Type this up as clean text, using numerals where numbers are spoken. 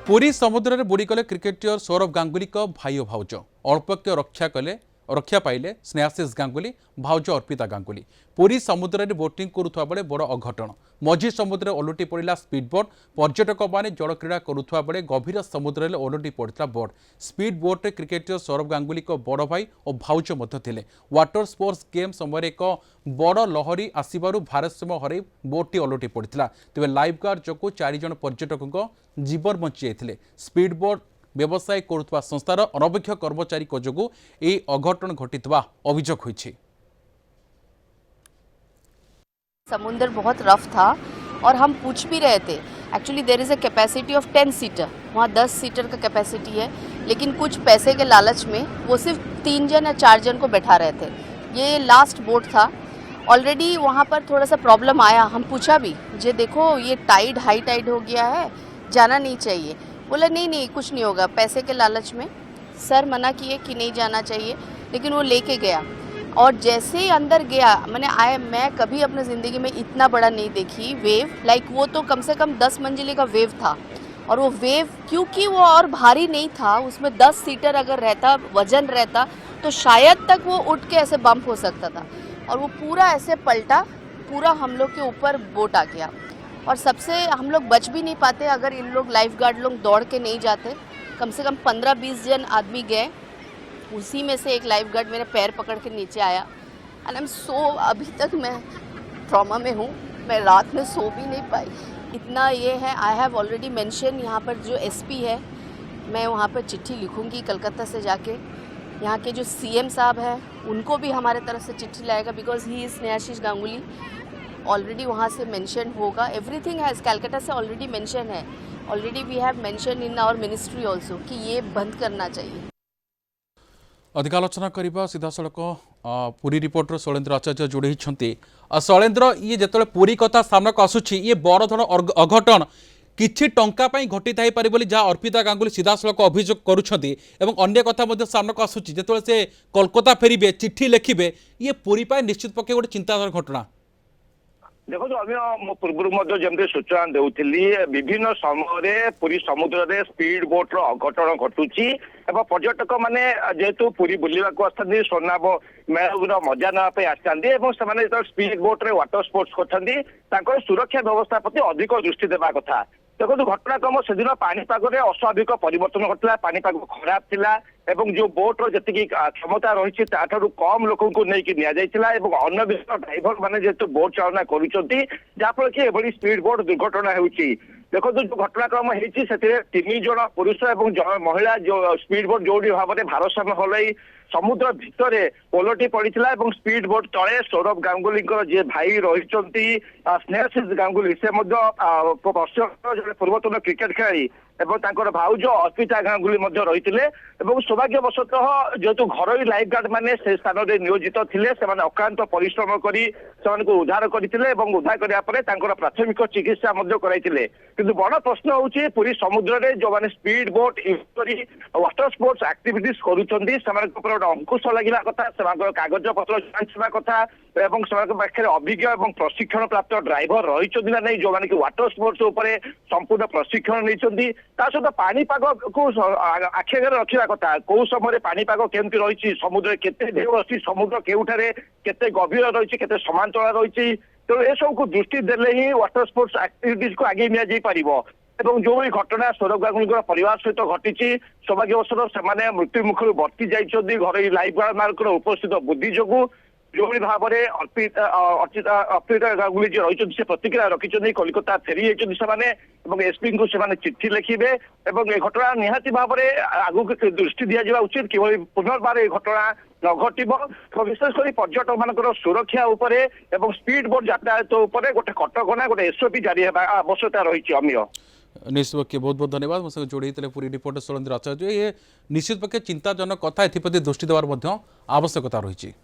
पुरी समुद्र में बुड़ी गले क्रिकेटर सौरभ गांगुली भाई और भाउज अल्पक्य रक्षा पाइले स्नेहाशीष गांगुली भाउज अर्पिता गांगुली। पुरी समुद्र में बोटिंग करुवा बेले बड़ अघटन मझी समुद्र ओलटी पड़ा स्पीड बोट। पर्यटक मैंने जल क्रीड़ा करुवा बेले गभीर समुद्र में ओलटी पड़ा बोट। स्पीड बोट्रे क्रिकेटर सौरभ गांगुली बड़ भाई और भाउज थे। वाटर स्पोर्ट्स गेम समय एक बड़ लहरी आसबार भारसाम्य हर बोटी ओलटी पड़ा। तेज लाइफ गार्ड जो 4 जन पर्यटकों जीवन बंची जाते। स्पीड बोट व्यवसाय करुवा संस्थार अनभिज्ञ कर्मचारी जो अघटन घटिता अभियोग होइछि। समुद्र बहुत रफ था और हम पूछ भी रहे थे। Actually there is a capacity of 10 seater, वहाँ 10 सीटर का कैपेसिटी है, लेकिन कुछ पैसे के लालच में वो सिर्फ 3 जन या 4 जन को बैठा रहे थे। ये लास्ट बोट था। ऑलरेडी वहाँ पर थोड़ा सा प्रॉब्लम आया। हम पूछा भी, जे देखो ये टाइड हाई टाइड हो गया है, जाना नहीं चाहिए। बोला नहीं कुछ नहीं होगा। पैसे के लालच में सर मना किए कि नहीं जाना चाहिए, लेकिन वो लेके गया। और जैसे ही अंदर गया मैं कभी अपने ज़िंदगी में इतना बड़ा नहीं देखी वेव। लाइक वो तो कम से कम 10 मंजिले का वेव था। और वो वेव क्योंकि वो और भारी नहीं था, उसमें 10 सीटर अगर रहता, वजन रहता, तो शायद तक वो उठ के ऐसे बम्प हो सकता था। और वो पूरा ऐसे पलटा, पूरा हम लोग के ऊपर बोट आ गया। और सबसे हम लोग बच भी नहीं पाते अगर इन लोग लाइफ गार्ड लोग दौड़ के नहीं जाते। कम से कम 15-20 जन आदमी गए, उसी में से एक लाइफ गार्ड मेरे पैर पकड़ के नीचे आया। एंड आई एम सो, अभी तक मैं ट्रॉमा में हूँ, मैं रात में सो भी नहीं पाई। इतना ये है, आई हैव ऑलरेडी मेंशन यहाँ पर जो एसपी है, मैं वहाँ पर चिट्ठी लिखूँगी कलकत्ता से जाके। यहाँ के जो सीएम साहब हैं उनको भी हमारे तरफ से चिट्ठी लाएगा, because he is Snehashish Ganguly. Already वहाँ से मेंशन होगा। एवरीथिंग हैज़ कलकत्ता से ऑलरेडी मेंशन है। Already we have mention in our ministry also कि ये बंद करना चाहिए। अधिक आलोचना करने सीधा सड़क पुरी रिपोर्टर शैलेन्द्र आचार्य जोड़े। शैलेन्द्र, ये जो पुरी कथा सामना को आसूची, ये बड़ धरण अघटन किछि टंका पई घटी थाई पारे बोली जहाँ अर्पिता गांगुली सीधा सड़क अभियोग करुछंती। एवं अन्य कथा मध्य सामना को आसूची, जेतले से कोलकाता फेरिबे, चिट्ठी लिखिबे, ये पुरी पाई निश्चित पक्षे गोटे चिंताधर घटना। देखो अभी पूर्व जमी सूचना देउथिली, विभिन्न समय पुरी समुद्र में स्पीड बोट अघटन घटुची। पर्यटक माने जेहेतु पुरी बुलवाक आसती, सोना मेला मजा नापी आसती, स्पीड बोट रे वाटर स्पोर्ट्स करते, सुरक्षा व्यवस्था प्रति अधिक दृष्टि देवा कथा। देखो घटनाक्रम से दिन पानीपाग अस्वाभाविक परिवर्तन घटला, पानीपाग खराब थिला एवं जो बोट्र जी क्षमता रही कम लोक अनभिज्ञ ड्राइवर मैंने जेहेतु बोट चालना करफल कि स्पीड बोट दुर्घटना होती। देखो जो घटनाक्रम होती 3 जन पुरुष और महिला जो स्पीड बोट जो भाव में भारसाम्य हल समुद्र भितर ओलटी पड़ा। स्पीड बोट तले सौरभ गांगुली जी भाई रही स्नेहाशीष गांगुली से जड़े पूर्वतन क्रिकेट खेलाड़ी और भाउज अर्पिता गांगुली रही। सौभाग्यवशतः जेहेतु घर लाइफ गार्ड मैंने से स्थान में नियोजित थे, अक्लांत परिश्रम कर उद्धार करते, उद्धार कराया प्राथमिक चिकित्सा कराई। किंतु बड़ प्रश्न होची पुरी समुद्र में जो मैंने स्पीड बोट यूज करी वाटर स्पोर्ट्स एक्टिविटीज करुँच अंकुश लगे कथा, कागज पत्र जांच कथा, पाखे अभिज्ञ और प्रशिक्षण प्राप्त ड्राइवर रही ना नहीं जो मैंने वाटर स्पोर्ट्स संपूर्ण प्रशिक्षण नहीं। सहित पानीपाग को आखि आगे रखा कथा, कौ समय पानीपाग केमती रही, समुद्र केते ढेउ अच्छी, समुद्र केउठारे केते गभीर रही, केते समांतर रही। तो ये सब को दृष्टि देले ही वाटर स्पोर्ट्स एक्टिविटीज को आगे निया पारिबो। जो भी घटना सौरभ गांगुली परिवार सहित घटी, सौभाग्यवश से मृत्यु मुखर बर्ती जाइछन्ती घर लाइफ गार्ड मान उपस्थित बुद्धि जो जो भाव में अर्पिता गांगुली जी रही से प्रतिक्रिया रखिंट, कोलकाता फेरी जाने एसपी को चिट्ठी लिखे और ये घटना निहाती भाव में आगू दृष्टि दि जावा उचित कि पुनर्बार ये घटना न घटब। विशेषकर पर्यटक मान सुरक्षा और स्पीड बोट यातायात गोटे कटकणा गोटे एसओपी जारी आवश्यकता रही। अमीय निश्चित पक्षे बहुत बहुत धन्यवाद। मो जोड़े पूरी रिपोर्टर शैलेन्द्र आचार्य, ये निश्चित पक्षे चिंताजनक कथा, एप्रति दृष्टि देवार आवश्यकता रही।